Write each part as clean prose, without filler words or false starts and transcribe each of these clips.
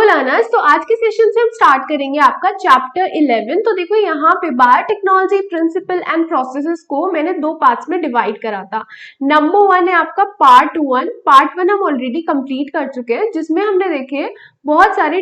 Learners, तो आज के सेशन से हम स्टार्ट करेंगे आपका चैप्टर 11। तो देखो यहाँ पे बायोटेक्नोलॉजी प्रिंसिपल एंड प्रोसेसेस को मैंने दो पार्ट्स में डिवाइड करा था। नंबर 1 है आपका पार्ट 1। पार्ट 1 हम ऑलरेडी कंप्लीट कर चुके हैं, जिसमें हमने देखे बहुत सारे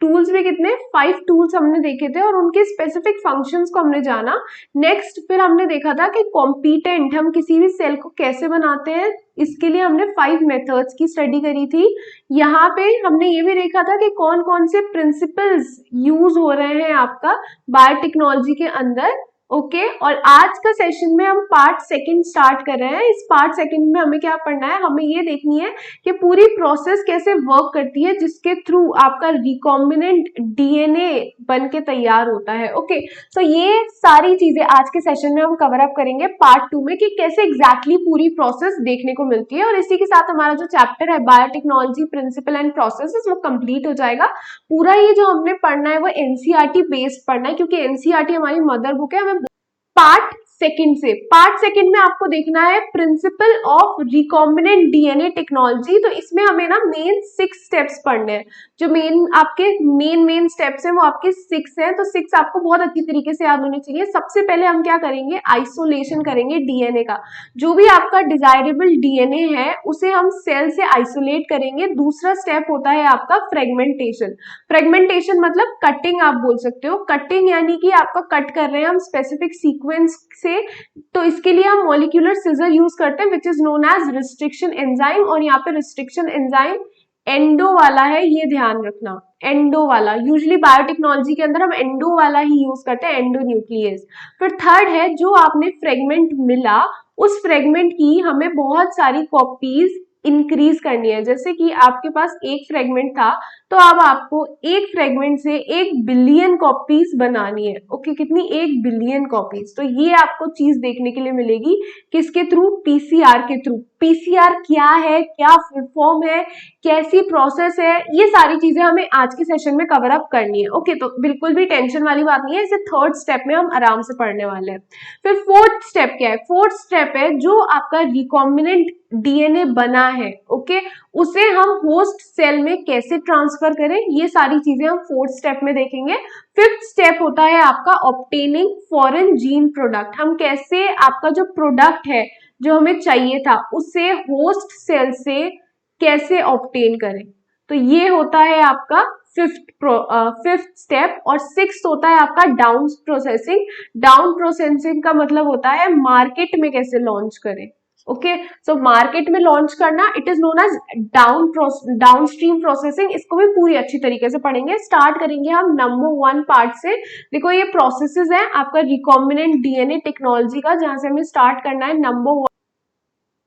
टूल्स में कितने 5 टूल्स हमने देखे थे और उनके स्पेसिफिक फंक्शंस को हमने जाना। नेक्स्ट फिर हमने देखा था कि कॉम्पिटेंट हम किसी भी सेल को कैसे बनाते हैं, इसके लिए हमने 5 मेथड्स की स्टडी करी थी। यहाँ पे हमने ये भी देखा था कि कौन कौन से प्रिंसिपल्स यूज हो रहे हैं आपका बायोटेक्नोलॉजी के अंदर। ओके और आज का सेशन में हम पार्ट 2 स्टार्ट कर रहे हैं। इस पार्ट 2 में हमें क्या पढ़ना है, हमें ये देखनी है कि पूरी प्रोसेस कैसे वर्क करती है जिसके थ्रू आपका रिकॉम्बिनेंट डीएनए बन के तैयार होता है। ओके तो ये सारी चीजें आज के सेशन में हम कवर अप करेंगे पार्ट 2 में कि कैसे एग्जैक्टली पूरी प्रोसेस देखने को मिलती है। और इसी के साथ हमारा जो चैप्टर है बायोटेक्नोलॉजी प्रिंसिपल एंड प्रोसेसेस वो कंप्लीट हो जाएगा। पूरा ये जो हमने पढ़ना है वो एनसीईआरटी बेस्ड पढ़ना है, क्योंकि एनसीईआरटी हमारी मदर बुक है। हमें पार्ट 2 में आपको देखना है principle of recombinant DNA technology. तो इसमें हमें ना मेन 6 स्टेप्स पढ़ने हैं। जो आपके मेन स्टेप्स हैं वो आपके 6 हैं। तो 6 आपको बहुत अच्छी तरीके से याद होने चाहिए। सबसे पहले हम क्या करेंगे, आइसोलेशन करेंगे डीएनए का। जो भी आपका डिजायरेबल डीएनए है उसे हम सेल से आइसोलेट करेंगे। दूसरा स्टेप होता है आपका फ्रेगमेंटेशन। फ्रेगमेंटेशन मतलब कटिंग आप बोल सकते हो। कटिंग यानी कि आपका कट कर रहे हैं हम स्पेसिफिक सीक्वेंस से, तो इसके लिए हम मॉलिक्यूलर सिजर यूज करते हैं which is known as restriction enzyme. और यहाँ पे रिस्ट्रिक्शन एंजाइम एंडो वाला है, ये ध्यान रखना, एंडो वाला। यूजुअली बायोटेक्नोलॉजी के अंदर हम एंडो वाला ही यूज करते हैं, एंडो न्यूक्लियस। फिर थर्ड है जो आपने फ्रेगमेंट मिला उस फ्रेगमेंट की हमें बहुत सारी कॉपीज इंक्रीज करनी है। जैसे कि आपके पास एक फ्रेगमेंट था तो अब आपको एक फ्रेगमेंट से 1 बिलियन कॉपीज बनानी है। ओके कितनी, 1 बिलियन कॉपीज। तो ये आपको चीज देखने के लिए मिलेगी किसके थ्रू, पीसीआर के थ्रू। पीसीआर क्या है, क्या फुल फॉर्म है, कैसी प्रोसेस है, ये सारी चीजें हमें आज के सेशन में कवर अप करनी है। ओके तो बिल्कुल भी टेंशन वाली बात नहीं है, इसे 3rd स्टेप में हम आराम से पढ़ने वाले हैं। फिर 4th स्टेप क्या है, 4th स्टेप है जो आपका रिकॉम्बिनेंट डीएनए बना है, ओके उसे हम होस्ट सेल में कैसे ट्रांसफर करें, ये सारी चीजें हम 4th स्टेप में देखेंगे। 5th स्टेप होता है आपका ऑब्टेनिंग फॉरेन जीन प्रोडक्ट। हम कैसे आपका जो प्रोडक्ट है जो हमें चाहिए था उसे होस्ट सेल से कैसे ऑब्टेन करें, तो ये होता है आपका 5th स्टेप। और 6th होता है आपका डाउन प्रोसेसिंग। डाउन प्रोसेसिंग का मतलब होता है मार्केट में कैसे लॉन्च करें। ओके सो मार्केट में लॉन्च करना, it is known as downstream processing. इसको भी पूरी अच्छी तरीके से पढ़ेंगे। स्टार्ट करेंगे हम नंबर 1 पार्ट से। देखो ये प्रोसेसेस है आपका रिकॉम्बिनेंट डीएनए टेक्नोलॉजी का, जहां से हमें स्टार्ट करना है नंबर 1।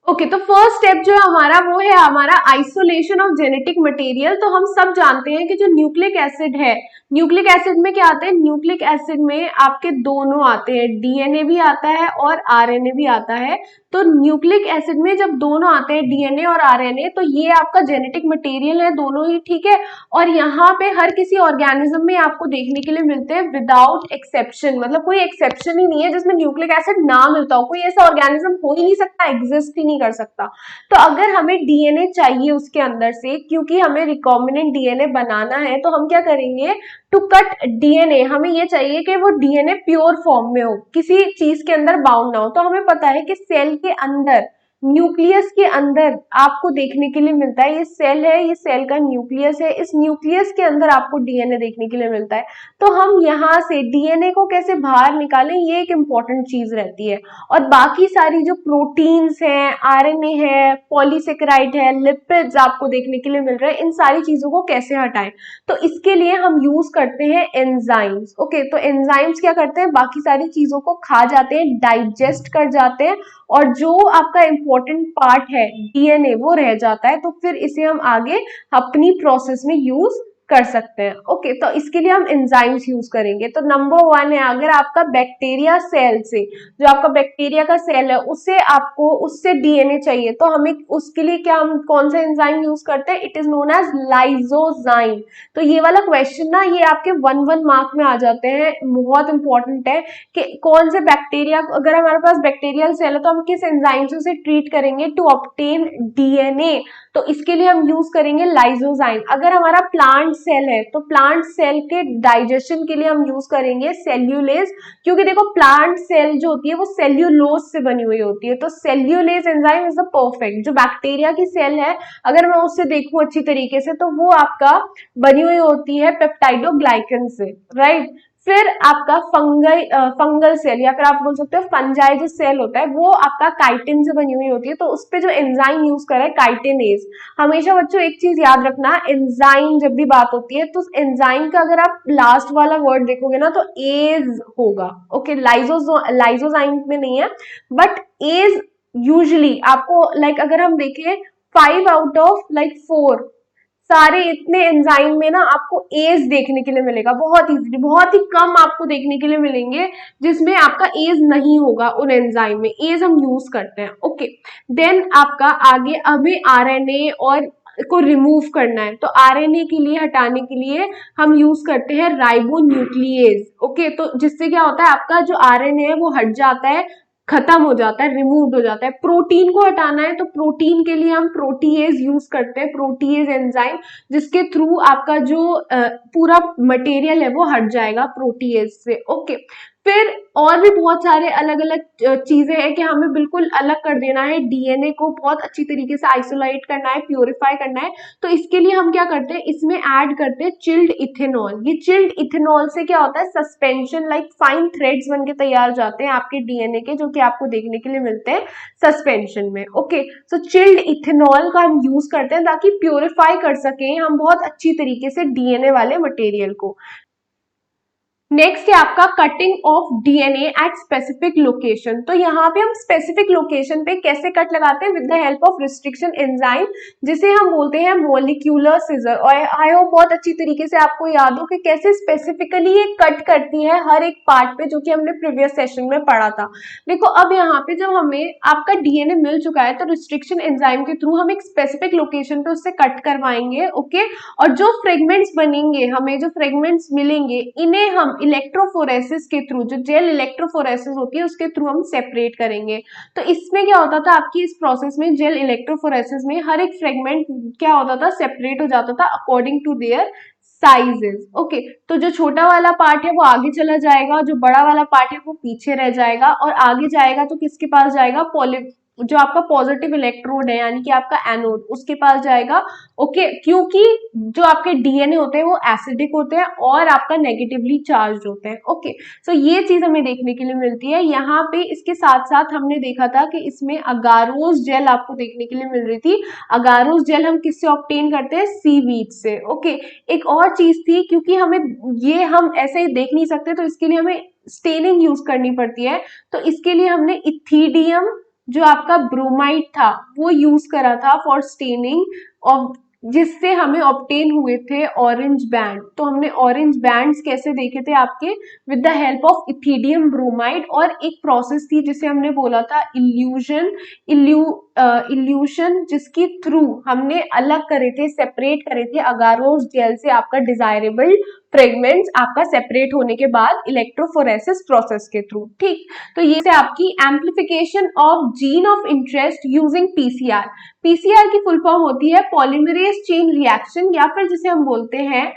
ओके तो फर्स्ट स्टेप जो है हमारा वो है हमारा आइसोलेशन ऑफ जेनेटिक मटेरियल। तो हम सब जानते हैं कि जो न्यूक्लिक एसिड है, न्यूक्लिक एसिड में क्या आते हैं, न्यूक्लिक एसिड में आपके दोनों आते हैं, डीएनए भी आता है और आरएनए भी आता है। तो न्यूक्लिक एसिड में जब दोनों आते हैं डीएनए और आरएनए, तो ये आपका जेनेटिक मटेरियल है दोनों ही, ठीक है। और यहाँ पे हर किसी ऑर्गेनिज्म में आपको देखने के लिए मिलते हैं विदाउट एक्सेप्शन, मतलब कोई एक्सेप्शन ही नहीं है जिसमें न्यूक्लिक एसिड ना मिलता हो। कोई ऐसा ऑर्गेनिज्म हो ही नहीं सकता, एग्जिस्ट ही नहीं कर सकता। तो अगर हमें डीएनए चाहिए उसके अंदर से, क्योंकि हमें रिकॉम्बिनेंट डीएनए बनाना है, तो हम क्या करेंगे, टू कट डीएनए हमें ये चाहिए कि वो डीएनए प्योर फॉर्म में हो, किसी चीज के अंदर बाउंड ना हो। तो हमें पता है कि सेल के अंदर, न्यूक्लियस के अंदर आपको देखने के लिए मिलता है, ये सेल है, ये सेल का न्यूक्लियस है, इस न्यूक्लियस के अंदर आपको डीएनए देखने के लिए मिलता है। तो हम यहाँ से डीएनए को कैसे बाहर निकालें, ये एक इंपॉर्टेंट चीज रहती है। और बाकी सारी जो प्रोटीन्स हैं, आरएनए है, पॉलीसेकेराइड है, लिपिड्स आपको देखने के लिए मिल रहे हैं, इन सारी चीजों को कैसे हटाएं, तो इसके लिए हम यूज करते हैं एंजाइम्स। ओके तो एंजाइम्स क्या करते हैं, बाकी सारी चीजों को खा जाते हैं, डाइजेस्ट कर जाते हैं, और जो आपका इंपॉर्टेंट पार्ट है डीएनए वो रह जाता है। तो फिर इसे हम आगे अपनी प्रोसेस में यूज कर सकते हैं। ओके तो इसके लिए हम एंजाइम्स यूज करेंगे। तो नंबर 1 है, अगर आपका बैक्टीरिया सेल से, जो आपका बैक्टीरिया का सेल है उसे आपको उससे डीएनए चाहिए, तो हमें उसके लिए क्या, हम कौन सा एंजाइम यूज करते हैं, it is known as lysozyme. तो ये वाला क्वेश्चन ना ये आपके 1 मार्क में आ जाते हैं, बहुत इंपॉर्टेंट है कि कौन से बैक्टीरिया, अगर हमारे पास बैक्टीरियल सेल है तो हम किस एंजाइम से उसे ट्रीट करेंगे टू ऑब्टेन डीएनए, तो इसके लिए हम यूज करेंगे लाइजोजाइम। अगर हमारा प्लांट सेल है तो प्लांट सेल के डाइजेशन के लिए हम यूज करेंगे सेल्यूलेज, क्योंकि देखो प्लांट सेल जो होती है वो सेल्यूलोज से बनी हुई होती है, तो cellulase enzyme is the perfect. जो बैक्टीरिया की सेल है अगर मैं उससे देखूं अच्छी तरीके से तो वो आपका बनी हुई होती है पेप्टाइडोग्लाइकन से, राइट। फिर आपका फंगल सेल या फिर आप बोल सकते हो फंजाई जो सेल होता है वो आपका काइटिन से बनी हुई होती है, तो उस पे जो एंजाइम यूज करा है काइटिनेज। हमेशा बच्चों एक चीज याद रखना, एंजाइम जब भी बात होती है तो एंजाइम का अगर आप लास्ट वाला वर्ड देखोगे ना तो एज होगा, ओके। लाइजोजाइम में नहीं है, बट एज यूजुअली आपको अगर हम देखें 5 आउट ऑफ 4 सारे इतने एंजाइम में ना आपको एज देखने के लिए मिलेगा, बहुत इजीली, बहुत ही कम आपको देखने के लिए मिलेंगे जिसमें आपका एज नहीं होगा उन एंजाइम में, एज हम यूज करते हैं, ओके। देन आपका आगे अभी आरएनए और को रिमूव करना है, तो आरएनए के लिए हटाने के लिए हम यूज करते हैं राइबोन्यूक्लिएज, ओके। तो जिससे क्या होता है आपका जो आरएनए है वो हट जाता है, खत्म हो जाता है, रिमूव हो जाता है। प्रोटीन को हटाना है तो प्रोटीन के लिए हम प्रोटीएज यूज करते हैं, प्रोटीएज एंजाइम, जिसके थ्रू आपका जो पूरा मटेरियल है वो हट जाएगा प्रोटीएज से, ओके। फिर और भी बहुत सारे अलग अलग चीजें हैं कि हमें बिल्कुल अलग कर देना है, डीएनए को बहुत अच्छी तरीके से आइसोलेट करना है, प्योरीफाई करना है। तो इसके लिए हम क्या करते हैं, इसमें ऐड करते हैं चिल्ड इथेनॉल। ये चिल्ड इथेनॉल से क्या होता है, सस्पेंशन फाइन थ्रेड्स बन के तैयार जाते हैं आपके डीएनए के, जो कि आपको देखने के लिए मिलते हैं सस्पेंशन में, ओके। सो चिल्ड इथेनॉल का हम यूज करते हैं ताकि प्योरीफाई कर सकें हम बहुत अच्छी तरीके से डीएनए वाले मटेरियल को। नेक्स्ट है आपका cutting of DNA at specific location. तो यहाँ पे हम स्पेसिफिक लोकेशन पे कैसे कट लगाते हैं, with the help of restriction enzyme, जिसे हम बोलते हैं मॉलिक्यूलर सिजर। और आई होप बहुत अच्छी तरीके से आपको याद हो कि कैसे स्पेसिफिकली ये कट करती है हर एक पार्ट पे, जो कि हमने प्रीवियस सेशन में पढ़ा था। देखो अब यहाँ पे जब हमें आपका डीएनए मिल चुका है तो रिस्ट्रिक्शन एंजाइम के थ्रू हम एक स्पेसिफिक लोकेशन पे उससे कट करवाएंगे, ओके। और जो फ्रेगमेंट्स बनेंगे, हमें जो फ्रेगमेंट्स मिलेंगे, इन्हें हम इलेक्ट्रोफोरेसिस के थ्रू, जो जेल इलेक्ट्रोफोरेसिस होती है उसके थ्रू हम सेपरेट करेंगे। तो इसमें क्या होता था, आपकी इस प्रोसेस में जेल इलेक्ट्रोफोरेसिस में हर एक फ्रेगमेंट क्या होता था, सेपरेट हो जाता था according to their sizes, okay. तो जो छोटा वाला पार्ट है वो आगे चला जाएगा, जो बड़ा वाला पार्ट है वो पीछे रह जाएगा, और आगे जाएगा तो किसके पास जाएगा, जो आपका पॉजिटिव इलेक्ट्रोड है यानी कि आपका एनोड, उसके पास जाएगा, ओके। क्योंकि जो आपके डीएनए होते हैं वो एसिडिक होते हैं और आपका नेगेटिवली चार्ज होते हैं, ओके। सो ये चीज हमें देखने के लिए मिलती है यहाँ पे। इसके साथ साथ हमने देखा था कि इसमें अगारोस जेल आपको देखने के लिए मिल रही थी। अगारोस जेल हम किससे ऑब्टेन करते हैं, सीवीड से, ओके। एक और चीज थी, क्योंकि हमें ये हम ऐसे ही देख नहीं सकते तो इसके लिए हमें स्टेनिंग यूज करनी पड़ती है, तो इसके लिए हमने इथिडियम जो आपका ब्रोमाइड था वो यूज करा था फॉर स्टेनिंग, और जिससे हमें ऑब्टेन हुए थे ऑरेंज बैंड। तो हमने ऑरेंज बैंड्स कैसे देखे थे आपके, with the help of ethidium bromide. और एक प्रोसेस थी जिसे हमने बोला था इल्यूशन, जिसकी थ्रू हमने अलग करे थे, सेपरेट करे थे अगारोस जेल से आपका डिजायरेबल फ्रेगमेंट्स आपका सेपरेट होने के बाद इलेक्ट्रोफोरेसिस प्रोसेस के थ्रू, ठीक। तो ये से आपकी amplification of gene of interest using PCR. PCR की फुल फॉर्म होती है पॉलीमरेज चेन रिएक्शन, या फिर जिसे हम बोलते हैं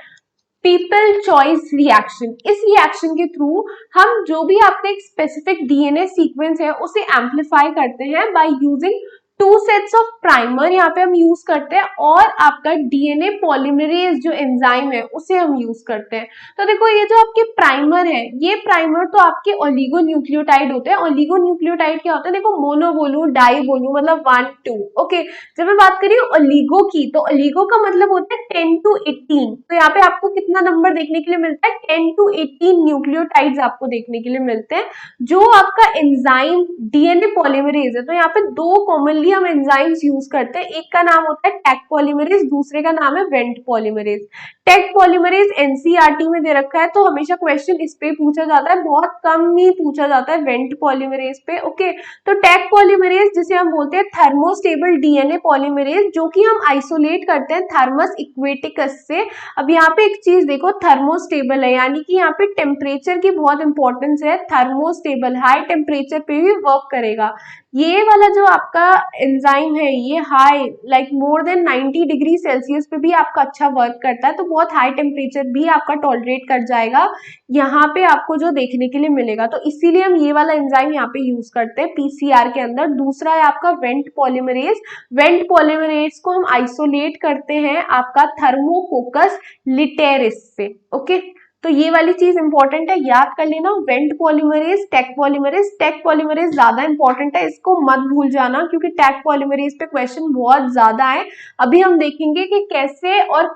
पीपल चॉइस रिएक्शन। इस रिएक्शन के थ्रू हम जो भी आपका एक स्पेसिफिक डीएनए सीक्वेंस है उसे एम्प्लीफाई करते हैं by using 2 sets of primer यहाँ पे हम यूज करते हैं, और आपका डीएनए पॉलीमरेज जो एंजाइम है उसे हम यूज करते हैं। तो देखो ये जो आपके प्राइमर है, ये प्राइमर तो आपके ओलिगोन्यूक्लियोटाइड होते हैं। ओलिगोन्यूक्लियोटाइड क्या होता है, देखो मोनो बोलूं डाई बोलूं मतलब 1 2, ओके। जब मैं बात करी ओलिगो की, तो ओलिगो का मतलब होता है 10 to 18। तो यहाँ पे आपको कितना नंबर देखने के लिए मिलता है, 10 to 18 न्यूक्लियोटाइड्स आपको देखने के लिए मिलते हैं, जो आपका एंजाइम डीएनए पॉलीमरेज है। तो यहाँ पे दो कॉमनली हम एंजाइम्स यूज करते हैं, एक का नाम होता है टैक पॉलीमरेज, दूसरे का नाम है went polymerase. Taq polymerase NCERT में दे रखा है, तो हमेशा क्वेश्चन इस पे पूछा जाता है, बहुत कम ही पूछा जाता है वेंट पॉलीमरेज पे, ओके। तो टैक पॉलीमरेज जिसे हम बोलते हैं थर्मोस्टेबल डीएनए पॉलीमरेज, जो कि हम आइसोलेट करते हैं थर्मस इक्वेटिकस से। अब यहाँ पे एक चीज देखो, थर्मोस्टेबल है यानी कि यहाँ पे टेम्परेचर की बहुत इंपॉर्टेंस है। थर्मोस्टेबल हाई टेम्परेचर पे भी वर्क करेगा। ये वाला जो आपका एंजाइम है ये high like more than 90 degree Celsius पे भी आपका अच्छा वर्क करता है, तो बहुत हाई टेम्परेचर भी आपका टॉलरेट कर जाएगा यहाँ पे आपको जो देखने के लिए मिलेगा। तो इसीलिए हम ये वाला एंजाइम यहाँ पे यूज करते हैं पीसीआर के अंदर। दूसरा है आपका वेंट पॉलीमरेज। वेंट पॉलीमरेज को हम आइसोलेट करते हैं आपका थर्मोकोकस लिटेरिस से। ओके, तो ये वाली चीज इंपॉर्टेंट है, याद कर लेना। Vent polymerase, Taq polymerase. Taq polymerase ज्यादा इंपॉर्टेंट है, इसको मत भूल जाना क्योंकि टेक पॉलीमरेज पे क्वेश्चन बहुत ज्यादा है। अभी हम देखेंगे कि कैसे और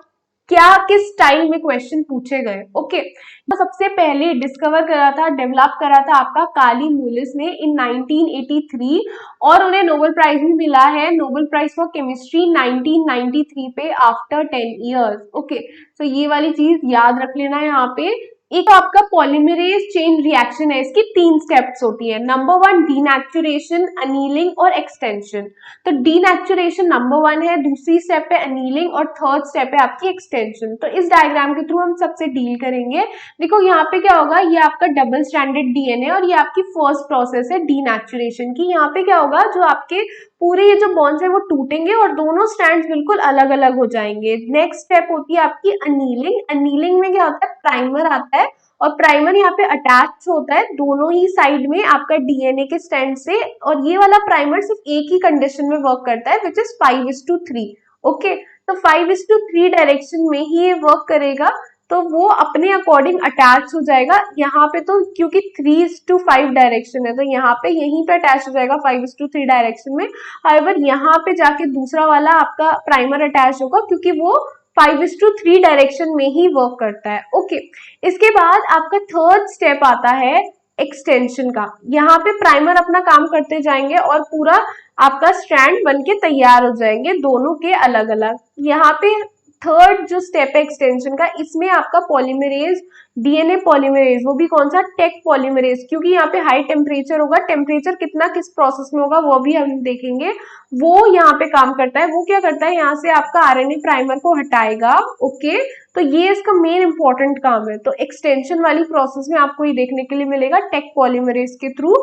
क्या किस स्टाइल में क्वेश्चन पूछे गए। ओके, तो सबसे पहले डिस्कवर करा था, डेवलप करा था आपका कार्ली मूलिस ने इन 1983 और उन्हें नोबेल प्राइज भी मिला है, नोबेल प्राइज फॉर केमिस्ट्री 1993 पे आफ्टर 10 इयर्स। ओके, तो ये वाली चीज याद रख लेना है यहाँ पे। एक आपका पॉलीमरेज चेन रिएक्शन है, इसकी 3 स्टेप्स होती है। नंबर 1 डीनेचुरेशन, अनीलिंग और एक्सटेंशन। तो डीनेचुरेशन नंबर 1 है, दूसरी स्टेप है अनीलिंग और थर्ड स्टेप है आपकी एक्सटेंशन। तो इस डायग्राम के थ्रू हम सबसे डील करेंगे। देखो यहाँ पे क्या होगा, ये आपका डबल स्ट्रैंडेड डीएनए और ये आपकी फर्स्ट प्रोसेस है डीनेचुरेशन की। यहाँ पे क्या होगा, जो आपके पूरे ये जो बॉन्ड्स है वो टूटेंगे और दोनों स्ट्रैंड्स बिल्कुल अलग अलग हो जाएंगे। नेक्स्ट स्टेप होती है आपकी अनीलिंग। अनीलिंग में क्या होता है, प्राइमर आता है और प्राइमर यहाँ पे अटैच होता है दोनों ही साइड में आपका डीएनए के स्ट्रैंड से, और ये वाला प्राइमर सिर्फ एक ही कंडीशन में वर्क करता है विच इज 5:3। ओके, तो 5:3 डायरेक्शन में ही ये वर्क करेगा, तो वो अपने अकॉर्डिंग अटैच हो जाएगा। यहाँ पे तो क्योंकि 3:5 डायरेक्शन है तो यहाँ पे यहीं पे अटैच हो जाएगा 5:3 डायरेक्शन में। हाउएवर यहाँ पे जाके दूसरा वाला आपका प्राइमर अटैच होगा क्योंकि वो 5:3 डायरेक्शन में ही वर्क करता है। ओके, इसके बाद आपका थर्ड स्टेप आता है एक्सटेंशन का। यहाँ पे प्राइमर अपना काम करते जाएंगे और पूरा आपका स्ट्रैंड बनके तैयार हो जाएंगे दोनों के अलग अलग। यहाँ पे थर्ड जो स्टेप है एक्सटेंशन का, इसमें आपका पॉलीमरेज, डीएनए पॉलीमरेज, वो भी कौन सा, टेक पॉलीमरेज, क्योंकि यहाँ पे हाई टेम्परेचर होगा। टेम्परेचर कितना किस प्रोसेस में होगा वो भी हम देखेंगे। वो यहाँ पे काम करता है, वो क्या करता है, यहाँ से आपका आरएनए प्राइमर को हटाएगा। ओके, तो ये इसका मेन इंपॉर्टेंट काम है। तो एक्सटेंशन वाली प्रोसेस में आपको ये देखने के लिए मिलेगा टेक पॉलीमरेज के थ्रू।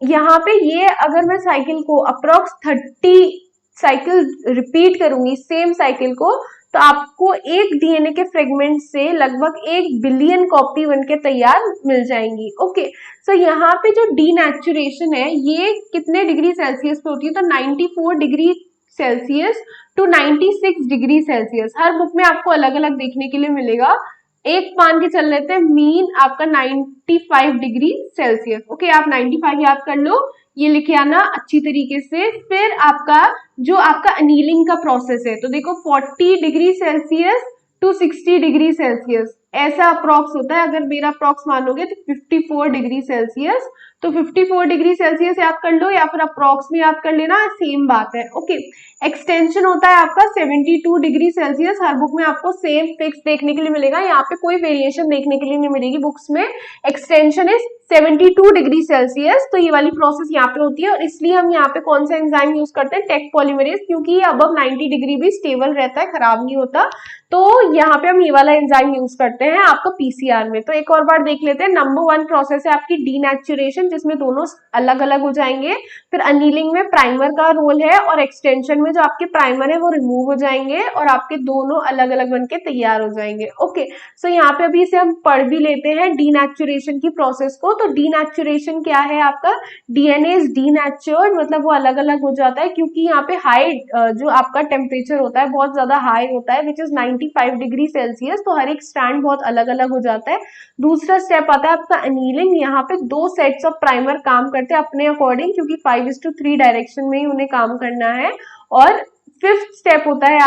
यहाँ पे ये अगर मैं साइकिल को अप्रोक्स 30 साइकिल रिपीट करूंगी सेम साइकिल को, तो आपको एक डीएनए के फ्रेगमेंट से लगभग 1 बिलियन कॉपी बनके तैयार मिल जाएंगी। ओके, सो यहाँ पे जो डीनेचुरेशन है ये कितने डिग्री सेल्सियस पे होती है, तो 94 degree Celsius to 96 degree Celsius. हर बुक में आपको अलग अलग देखने के लिए मिलेगा। एक मान के चल लेते हैं, मीन आपका 95 डिग्री सेल्सियस। ओके, आप 95 याद कर लो, ये लिखे आना अच्छी तरीके से। फिर आपका जो आपका अनीलिंग का प्रोसेस है, तो देखो 40 degree Celsius to 60 degree Celsius ऐसा अप्रॉक्स होता है। अगर मेरा अप्रॉक्स मानोगे तो 54 डिग्री सेल्सियस, तो 54 डिग्री सेल्सियस याद कर लो या फिर अप्रॉक्स में याद कर लेना, सेम बात है। ओके, एक्सटेंशन होता है आपका 72 डिग्री सेल्सियस। हर बुक में आपको सेम फिक्स देखने के लिए मिलेगा, यहाँ पे कोई वेरिएशन देखने के लिए नहीं मिलेगी बुक्स में। Extension is 72 degree Celsius. तो ये वाली प्रोसेस यहाँ पे होती है और इसलिए हम यहाँ पे कौन सा एंजाइम यूज करते हैं, टेक पॉलीमरेज, क्योंकि ये अबव 90 डिग्री भी स्टेबल रहता है, खराब नहीं होता। तो यहाँ पे हम ये वाला एंजाइम यूज करते हैं आपका पीसीआर में। तो एक और बार देख लेते हैं। नंबर 1 प्रोसेस है आपकी डीनेचुरेशन, जिसमें दोनों अलग अलग हो जाएंगे। फिर अनीलिंग में प्राइमर का रोल है और एक्सटेंशन में जो आपके प्राइमर है वो रिमूव हो जाएंगे और आपके दोनों अलग अलग बनके तैयार हो जाएंगे। ओके, सो यहाँ पे अभी इसे हम पढ़ भी लेते हैं डीनेचुरेशन की प्रोसेस को। तो डीनेचुरेशन क्या है आपका, डीएनए इज डीनेचर्ड, मतलब वो अलग अलग हो जाता है क्योंकि यहाँ पे हाई जो आपका टेम्परेचर होता है बहुत ज्यादा हाई होता है विच इज 95 डिग्री सेल्सियस। तो हर एक स्ट्रैंड बहुत अलग अलग हो जाता है। दूसरा स्टेप आता है आपका अनीलिंग। यहाँ पे 2 सेट्स ऑफ प्राइमर काम करते हैं अपने अकॉर्डिंग, क्योंकि 5:3 डायरेक्शन में ही उन्हें काम करना है। और फिफ्थ स्टेप होता है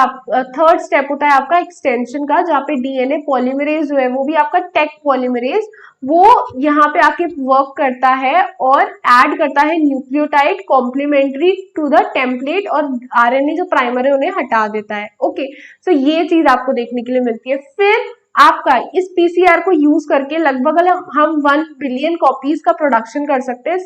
थर्ड स्टेप होता है आपका एक्सटेंशन का, जहाँ पे डीएनए पॉलीमरेज जो है वो भी आपका टेक पॉलीमरेज, वो यहाँ पे आके वर्क करता है और ऐड करता है nucleotide complementary to the template, और आरएनए जो प्राइमर है उन्हें हटा देता है। ओके, सो ये चीज आपको देखने के लिए मिलती है। फिर आपका इस पीसीआर को यूज करके लगभग हम 1 बिलियन कॉपीज का प्रोडक्शन कर सकते हैं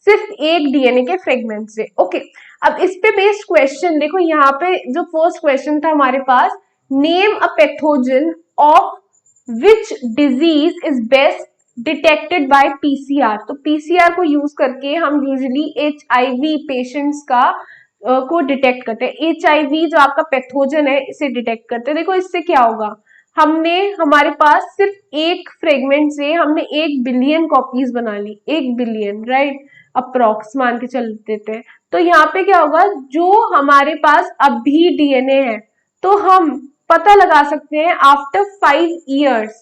सिर्फ एक डीएनए के फ्रेगमेंट से। ओके, अब इस पे बेस्ड क्वेश्चन देखो, यहाँ पे जो फर्स्ट क्वेश्चन था हमारे पास, name a pathogen of which disease is best detected by PCR. तो पीसीआर को यूज करके हम यूजुअली एचआईवी पेशेंट्स का को डिटेक्ट करते हैं। एचआईवी जो आपका पैथोजन है इसे डिटेक्ट करते हैं। देखो इससे क्या होगा, हमने हमारे पास सिर्फ एक फ्रेगमेंट से हमने 1 बिलियन कॉपीज बना ली, 1 बिलियन, राइट, अप्रोक्स मान के चल देते हैं। तो यहाँ पे क्या होगा, जो हमारे पास अभी डीएनए है तो हम पता लगा सकते हैं आफ्टर 5 years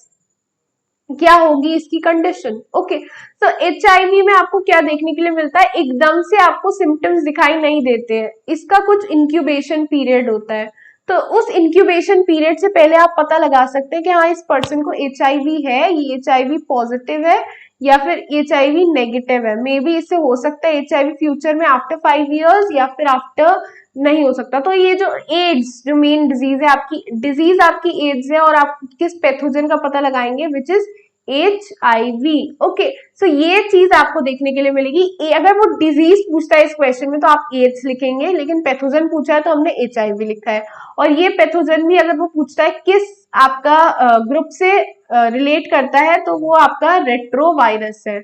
क्या होगी इसकी कंडीशन। ओके, तो एचआईवी में आपको क्या देखने के लिए मिलता है, एकदम से आपको सिम्टम्स दिखाई नहीं देते हैं, इसका कुछ इंक्यूबेशन पीरियड होता है। तो उस इंक्यूबेशन पीरियड से पहले आप पता लगा सकते हैं कि हाँ इस पर्सन को एचआईवी है, ये एचआईवी पॉजिटिव है या फिर एचआईवी नेगेटिव है। मे बी इससे हो सकता है एचआईवी फ्यूचर में आफ्टर 5 years या फिर आफ्टर नहीं हो सकता। तो ये जो एड्स जो मेन डिजीज है, आपकी डिजीज आपकी एड्स है और आप किस पैथोजन का पता लगाएंगे, विच इज HIV। ओके, सो ये चीज आपको देखने के लिए मिलेगी। अगर वो डिजीज पूछता है इस क्वेश्चन में तो आप एड्स लिखेंगे, लेकिन पैथोजन पूछा है तो हमने HIV लिखा है। और ये पैथोजन भी अगर वो पूछता है किस आपका ग्रुप से रिलेट करता है तो वो आपका रेट्रोवायरस है,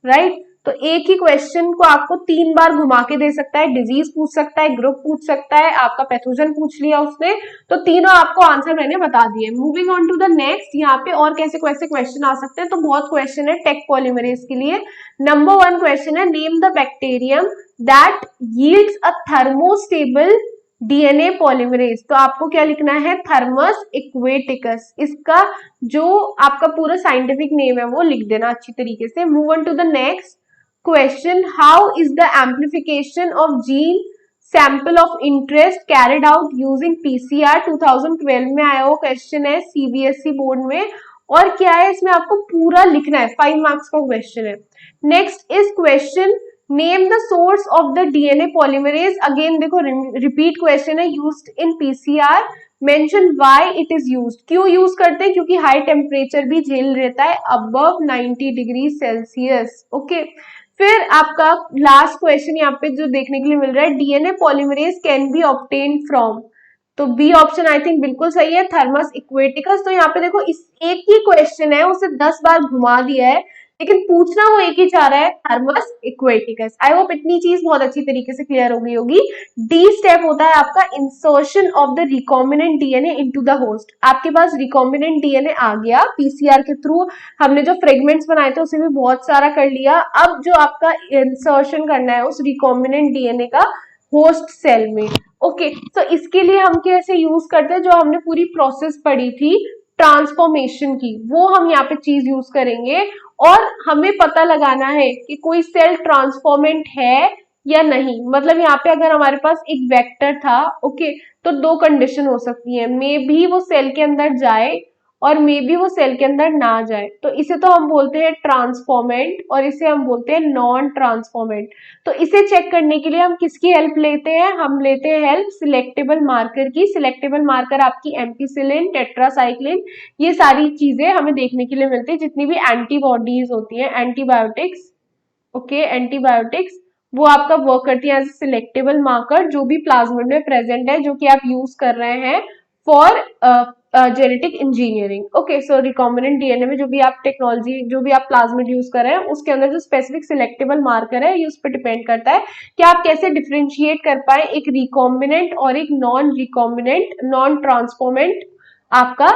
राइट। तो एक ही क्वेश्चन को आपको 3 बार घुमा के दे सकता है, डिजीज पूछ सकता है, ग्रुप पूछ सकता है, आपका पैथोजन पूछ लिया उसने, तो तीनों आपको आंसर मैंने बता दिए। Moving on to the next, यहाँ पे और कैसे कैसे क्वेश्चन आ सकते हैं, तो बहुत क्वेश्चन है टेक पॉलीमरेज के लिए। नंबर 1 क्वेश्चन है, name the bacterium that yields a thermostable DNA polymerase. तो आपको क्या लिखना है, थर्मस इक्वेटिकस, इसका जो आपका पूरा साइंटिफिक नेम है वो लिख देना अच्छी तरीके से। Move on to the next question, how is the amplification of gene sample of interest carried out using PCR. 2012 में आया वो क्वेश्चन है सीबीएसई बोर्ड में, और क्या है इसमें आपको पूरा लिखना है, 5 मार्क्स का क्वेश्चन है। Next is question, name the source of the DNA polymerase. Again देखो रिपीट क्वेश्चन है, used in PCR, mention why it is used. क्यों यूज करते हैं, क्योंकि हाई टेम्परेचर भी झेल रहता है अबव 90 डिग्री सेल्सियस। ओके, फिर आपका लास्ट क्वेश्चन यहाँ पे जो देखने के लिए मिल रहा है, DNA polymerase can be obtain from. तो बी ऑप्शन आई थिंक बिल्कुल सही है, थर्मस इक्वेटिकस। तो यहाँ पे देखो इस एक ही क्वेश्चन है, उसे 10 बार घुमा दिया है, लेकिन पूछना वो एक ही चाह रहा है, थर्मस इक्वेटिकस। आई होप इतनी चीज बहुत अच्छी तरीके से क्लियर हो गई होगी। डी स्टेप होता है आपका insertion of the recombinant DNA into the host. आपके पास रिकॉम्बिनेंट डीएनए आ गया पीसीआर के थ्रू, हमने जो फ्रेगमेंट्स बनाए थे उसे भी बहुत सारा कर लिया। अब जो आपका इंसर्शन करना है उस रिकॉम्बिनेंट डीएनए का होस्ट सेल में। ओके, तो इसके लिए हम कैसे यूज करते हैं, जो हमने पूरी प्रोसेस पढ़ी थी ट्रांसफॉर्मेशन की, वो हम यहाँ पे चीज यूज करेंगे। और हमें पता लगाना है कि कोई सेल ट्रांसफॉर्मेंट है या नहीं। मतलब यहाँ पे अगर हमारे पास एक वेक्टर था, ओके, तो 2 कंडीशन हो सकती है, मे भी वो सेल के अंदर जाए और मे बी वो सेल के अंदर ना जाए। तो इसे तो हम बोलते हैं ट्रांसफॉर्मेंट और इसे हम बोलते हैं नॉन ट्रांसफॉर्मेंट। तो इसे चेक करने के लिए हम किसकी हेल्प लेते हैं, हम लेते हैं हेल्प सिलेक्टेबल मार्कर की। सिलेक्टेबल मार्कर आपकी एम्पिसिलिन, टेट्रासाइक्लिन, ये सारी चीजें हमें देखने के लिए मिलती है। जितनी भी एंटीबॉडीज होती हैं, एंटीबायोटिक्स, ओके, एंटीबायोटिक्स, वो आपका वर्क करती है एज सिलेक्टेबल मार्कर, जो भी प्लाज्मिड में प्रेजेंट है, जो कि आप यूज कर रहे हैं for genetic engineering. Okay, so recombinant DNA में जो भी आप टेक्नोलॉजी, जो भी आप प्लाज्मिड यूज कर रहे हैं, उसके अंदर जो स्पेसिफिक सिलेक्टेबल मार्कर है, ये उस पर डिपेंड करता है कि आप कैसे डिफ्रेंशिएट कर पाए एक रिकॉम्बिनेंट और एक नॉन रिकॉम्बिनेंट, नॉन ट्रांसफॉर्मेंट आपका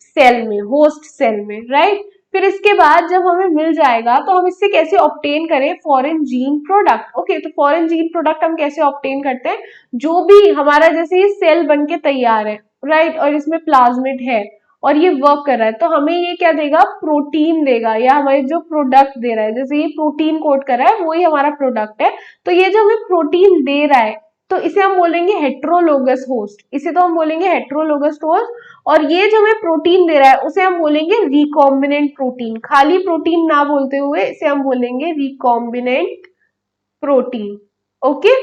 सेल में, होस्ट सेल में, राइट। फिर इसके बाद जब हमें मिल जाएगा तो हम इससे कैसे ऑब्टेन करें फॉरेन जीन प्रोडक्ट। ओके, तो फॉरेन जीन प्रोडक्ट हम कैसे ऑब्टेन करते हैं, जो भी हमारा जैसे ये सेल बन के तैयार है, राइट, और इसमें प्लाज्मिड है और ये वर्क कर रहा है, तो हमें ये क्या देगा, प्रोटीन देगा, या हमारे जो प्रोडक्ट दे रहा है, जैसे ये प्रोटीन कोड कर रहा है वही हमारा प्रोडक्ट है। तो ये जो हमें प्रोटीन दे रहा है तो इसे हम बोलेंगे हेट्रोलोगस होस्ट, इसे तो हम बोलेंगे हेट्रोलोगस होस्ट। और ये जो हमें प्रोटीन दे रहा है उसे हम बोलेंगे रिकॉम्बिनेंट प्रोटीन। खाली प्रोटीन ना बोलते हुए इसे हम बोलेंगे रिकॉम्बिनेंट प्रोटीन। ओके,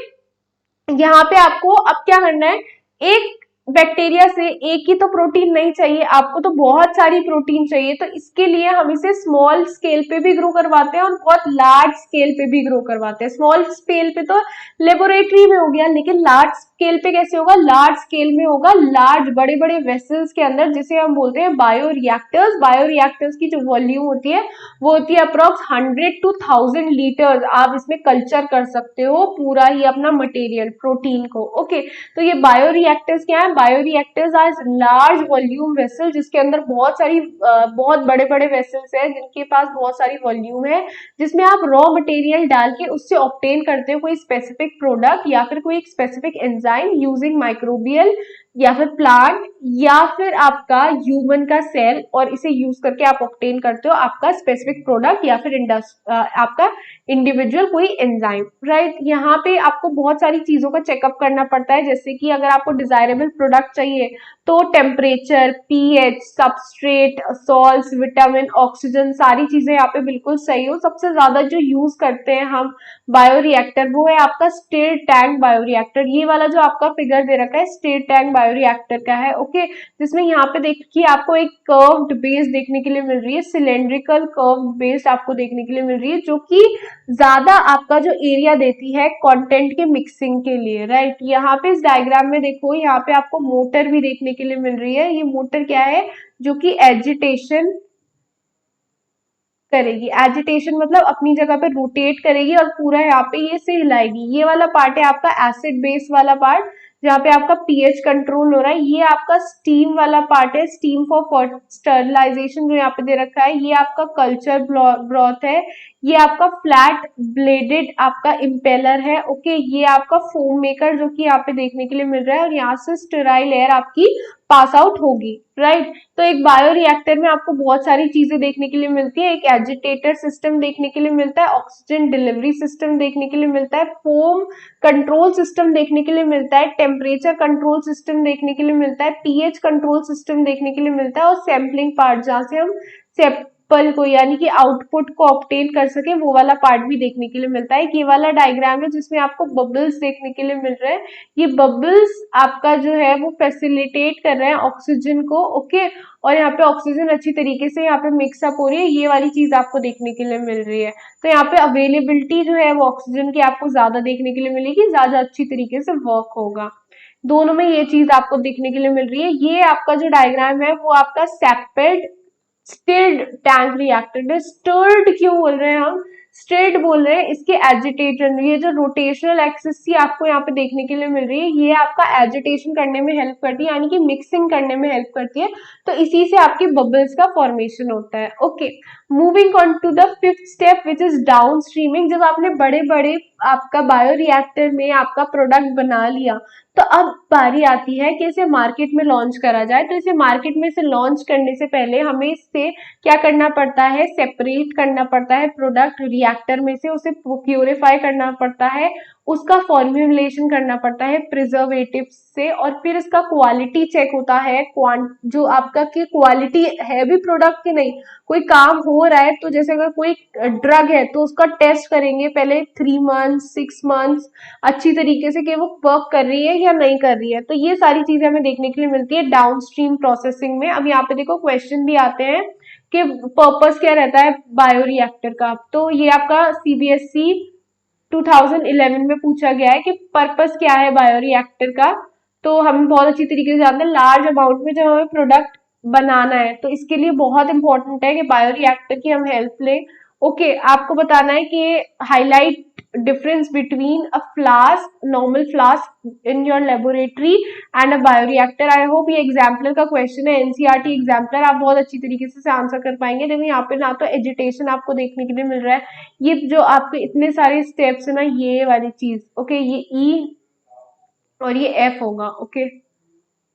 यहाँ पे आपको अब क्या करना है, एक बैक्टीरिया से एक ही तो प्रोटीन नहीं चाहिए आपको, तो बहुत सारी प्रोटीन चाहिए। तो इसके लिए हम इसे स्मॉल स्केल पे भी ग्रो करवाते हैं और बहुत लार्ज स्केल पे भी ग्रो करवाते हैं। स्मॉल स्केल पे तो लेबोरेटरी में हो गया, लेकिन लार्ज स्केल पे कैसे होगा? लार्ज स्केल में होगा, लार्ज बड़े बड़े वेसल्स के अंदर, जिसे हम बोलते हैं बायोरिएक्टर्स। बायोरिएक्टर्स की जो वॉल्यूम होती है वो होती है अप्रॉक्स 100 to 1000 लीटर्स। आप इसमें कल्चर कर सकते हो पूरा ही अपना मटेरियल, प्रोटीन को। ओके, तो ये बायोरिएक्टर्स क्या है? Bioreactors are large volume vessel, जिसके अंदर बहुत सारी बहुत बड़े बड़े वेसल्स है जिनके पास बहुत सारी वॉल्यूम है, जिसमें आप रॉ मटेरियल डाल के उससे ऑब्टेन करते हो कोई स्पेसिफिक प्रोडक्ट या फिर कोई स्पेसिफिक एंजाइम यूजिंग माइक्रोबियल या फिर प्लांट या फिर आपका ह्यूमन का सेल, और इसे यूज करके आप ऑब्टेन करते हो आपका स्पेसिफिक प्रोडक्ट या फिर आपका इंडिविजुअल कोई एंजाइम, राइट। यहाँ पे आपको बहुत सारी चीजों का चेकअप करना पड़ता है, जैसे कि अगर आपको डिजायरेबल प्रोडक्ट चाहिए तो temperature, pH, substrate, salts, vitamin, oxygen, सारी चीजें यहाँ पे बिल्कुल सही हो। सबसे ज्यादा जो यूज करते हैं हम बायोरिएक्टर वो है आपका स्टिर टैंक बायोरिएक्टर। ये वाला जो आपका फिगर दे रखा है स्टिर टैंक बायोरिएक्टर का है। ओके, जिसमें यहाँ पे देखिए आपको एक कर्व्ड बेस देखने के लिए मिल रही है, सिलेंड्रिकल कर्व्ड बेस आपको देखने के लिए मिल रही है, जो कि ज्यादा आपका जो एरिया देती है कंटेंट के मिक्सिंग के लिए, राइट। यहाँ पे इस डायग्राम में देखो, यहाँ पे आपको मोटर भी देखने के लिए मिल रही है। ये मोटर क्या है? जो कि एजिटेशन करेगी। एजिटेशन मतलब अपनी जगह पे रोटेट करेगी और पूरा यहाँ पे ये से हिलाएगी। ये वाला पार्ट है आपका एसिड बेस वाला पार्ट, जहाँ पे आपका पीएच कंट्रोल हो रहा है। ये आपका स्टीम वाला पार्ट है, स्टीम फॉर स्टरलाइजेशन जो यहाँ पे दे रखा है। ये आपका कल्चर ब्रॉथ है। ये आपका फ्लैट ब्लेडेड आपका इम्पेलर है। ओके, ये आपका फोम मेकर जो कि यहाँ पे देखने के लिए मिल रहा है, और यहाँ से स्टेराइल एयर आपकी पास आउट होगी, राइट। तो एक बायोरिएक्टर में आपको बहुत सारी चीजें देखने के लिए मिलती है। एक एजिटेटर सिस्टम देखने के लिए मिलता है, ऑक्सीजन डिलीवरी सिस्टम देखने के लिए मिलता है, फोम कंट्रोल सिस्टम देखने के लिए मिलता है, टेम्परेचर कंट्रोल सिस्टम देखने के लिए मिलता है, पीएच कंट्रोल सिस्टम देखने के लिए मिलता है, और सैम्पलिंग पार्ट जहाँ से हम सैंपल को यानी कि आउटपुट को ऑब्टेन कर सके वो वाला पार्ट भी देखने के लिए मिलता है। ये वाला डायग्राम है जिसमें आपको बबल्स देखने के लिए मिल रहे हैं। ये बबल्स आपका जो है वो फैसिलिटेट कर रहे हैं ऑक्सीजन को। ओके, और यहाँ पे ऑक्सीजन अच्छी तरीके से यहाँ पे मिक्सअप हो रही है, ये वाली चीज आपको देखने के लिए मिल रही है। तो यहाँ पे अवेलेबिलिटी जो है वो ऑक्सीजन की आपको ज्यादा देखने के लिए मिलेगी, ज्यादा अच्छी तरीके से वर्क होगा। दोनों में ये चीज आपको देखने के लिए मिल रही है। ये आपका जो डायग्राम है वो आपका सेपेड स्टिर्ड टैंक रिएक्टर है। स्टिर्ड क्यों बोल रहे हैं हम? स्टिर्ड बोल रहे हैं इसके एजिटेशन, ये जो रोटेशनल एक्सिस की आपको यहाँ पे देखने के लिए मिल रही है, ये आपका एजिटेशन करने में हेल्प करती है, यानी कि मिक्सिंग करने में हेल्प करती है। तो इसी से आपके बबल्स का फॉर्मेशन होता है। Okay, moving on to the fifth step which is downstreaming. जब आपने बड़े बड़े आपका बायोरिएक्टर में आपका प्रोडक्ट बना लिया, तो अब बारी आती है कि इसे मार्केट में लॉन्च करा जाए। तो इसे मार्केट में से लॉन्च करने से पहले हमें इससे क्या करना पड़ता है? सेपरेट करना पड़ता है प्रोडक्ट रिएक्टर में से, उसे प्योरीफाई करना पड़ता है, उसका फॉर्म्युलेशन करना पड़ता है प्रिजर्वेटिव से, और फिर इसका क्वालिटी चेक होता है। जो आपका की क्वालिटी है भी प्रोडक्ट की नहीं, कोई काम हो रहा है तो जैसे अगर कोई ड्रग है तो उसका टेस्ट करेंगे पहले 3 मंथ्स 6 मंथ्स अच्छी तरीके से कि वो वर्क कर रही है या नहीं कर रही है। तो ये सारी चीजें हमें देखने के लिए मिलती है डाउनस्ट्रीम प्रोसेसिंग में। अब यहाँ पे देखो क्वेश्चन भी आते हैं कि पर्पस क्या रहता है बायोरिएक्टर का। तो ये आपका सीबीएसई 2011 में पूछा गया है कि पर्पस क्या है बायोरिएक्टर का। तो हम बहुत अच्छी तरीके से जानते हैं, लार्ज अमाउंट में जब हमें प्रोडक्ट बनाना है तो इसके लिए बहुत इंपॉर्टेंट है कि बायोरिएक्टर की हम हेल्प लें। ओके, आपको बताना है कि highlight difference between a flask, normal flask in your laboratory and a bioreactor. I hope ये एग्जाम्पलर का क्वेश्चन है, एनसीईआरटी एग्जाम्पलर, आप बहुत अच्छी तरीके से आंसर कर पाएंगे। देखो यहाँ पे ना तो एजिटेशन आपको देखने के लिए मिल रहा है, ये जो आपके इतने सारे स्टेप्स है ना, ये वाली चीज। ओके, ये ई और ये एफ होगा। ओके,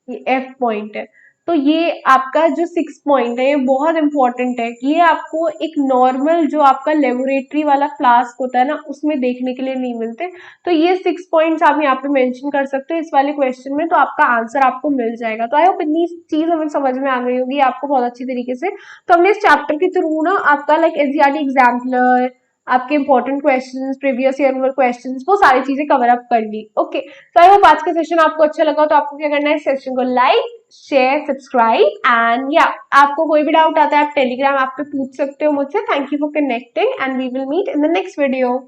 ये एफ पॉइंट है। तो ये आपका जो 6 पॉइंट है ये बहुत इंपॉर्टेंट है। ये आपको एक नॉर्मल जो आपका लेबोरेटरी वाला फ्लास्क होता है ना उसमें देखने के लिए नहीं मिलते। तो ये 6 पॉइंट्स आप यहाँ पे मेंशन कर सकते हो इस वाले क्वेश्चन में, तो आपका आंसर आपको मिल जाएगा। तो आई होप इतनी चीज हमें समझ में आ गई होगी आपको बहुत अच्छी तरीके से। तो हमने इस चैप्टर के थ्रू ना आपका लाइक एनसीईआरटी एग्जाम्पलर, आपके important questions, previous year questions, वो सारी चीजें कवर अप कर ली। ओके, तो आई होप आज का सेशन आपको अच्छा लगा। तो आपको क्या करना है, सेशन को लाइक, शेयर, सब्सक्राइब एंड या आपको कोई भी डाउट आता है आप टेलीग्राम ऐप पे पूछ सकते हो मुझसे। Thank you for connecting and we will meet in the next video.